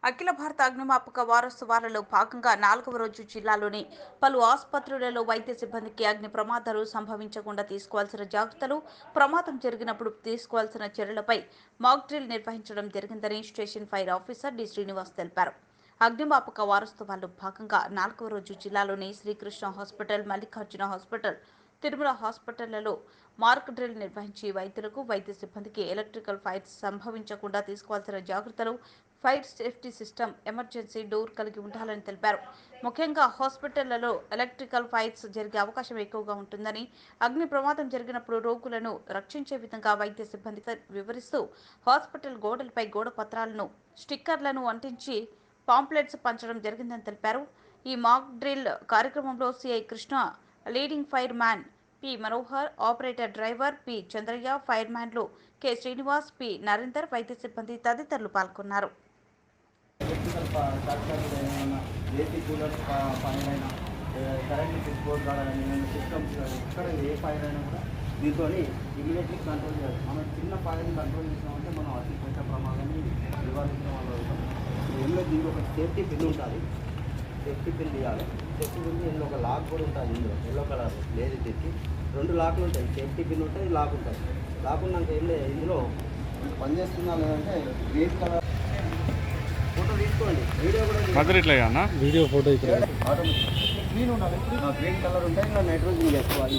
అఖిల భారత అగ్నిమాపక వారోత్సవాలలో భాగంగా 4వ రోజు జిల్లాలోని పలు ఆసుపత్రులలో వైద్య సిబ్బందికి అగ్ని ప్రమాదాలు సంభవించకుండా తీసుకోవాల్సిన జాగ్రత్తలు, ప్రమాదం జరిగినప్పుడు తీసుకోవాల్సిన చర్యలపై మాక్ డ్రిల్ నిర్వహించడం జరిగిందని station fire officer D Srinivas తెలిపారు. అగ్నిమాపక వారోత్సవాల్లో భాగంగా 4వ రోజు జిల్లాలోని శ్రీకృష్ణ హాస్పిటల్, మల్లికార్జున హాస్పిటల్, తిరుమల హాస్పిటళ్లలో మార్క్ డ్రిల్ నిర్వహించి వైద్యులకు, వైద్య సిబ్బందికి ఎలక్ట్రికల్ ఫైర్స్ సంభవించకుండా తీసుకోవాల్సిన జాగ్రత్తలు, fire safety system, emergency door కలిగి ఉండాలని తెలిపారు. ముఖ్యంగా హాస్పిటళ్లలో ఎలక్ట్రికల్ ఫైర్స్ జరిగే అవకాశం ఎక్కువగా ఉంటుందని, అగ్ని ప్రమాదం జరిగినప్పుడు రోగులను రక్షించే విధంగా వైద్య సిబ్బంది వివరిస్తూ హాస్పిటల్ గోడలపై గోడ పత్రాలను, స్టిక్కర్లను అంటించి పాంప్లెట్స్ పంచడం జరిగిందని తెలిపారు. ఈ మాక్ డ్రిల్ కార్యక్రమంలో CI Krishna, leading fireman P Manohar, operator driver P Chandraiah, fire మ్యాన్లు కె శ్రీనివాస్, పి నరేందర్, వైద్య సిబ్బంది తదితరులు పాల్గొన్నారు. ఏసీ కూలర్ ఫైర్ అయినా, కరెంట్ స్విచ్ బోర్డ్ కావాలని సిస్టమ్స్ ఎక్కడ ఏ ఫైర్ అయినా కూడా దీంతో ఇమీడియట్లీ కంట్రోల్ చేయాలి. మనం చిన్న ఫైర్ని కంట్రోల్ చేసినామంటే మనం అతి పెద్ద ప్రమాదాన్ని నివారించిన వాళ్ళు అవుతాం. ఇందులో దీనికి ఒక సేఫ్టీ పిన్ ఉంటుంది, సేఫ్టీ పిన్ తీయాలి. సేఫ్టీ పిన్ ఇందులో ఒక లాక్ కూడా ఉంటుంది. ఇందులో ఎల్లో కలర్ లేదు, దీనికి 2 లాక్లు ఉంటాయి. సేఫ్టీ పిన్ ఉంటుంది, లాక్ ఉంటుంది. లాక్ ఉన్నాక ఏం లేదు, ఇందులో పనిచేస్తున్నా లేదంటే గ్రీన్ కలర్ ఫోటో తీసుకోండి. వీడియో కూడా వీడియో ఫోటో ఇక్కడ ఆటోమేటిక్ గ్రీన్ ఉండాలి. గ్రీన్ కలర్ ఉంటాయి. ఇంకా నైట్రోజన్ చేసుకోవాలి.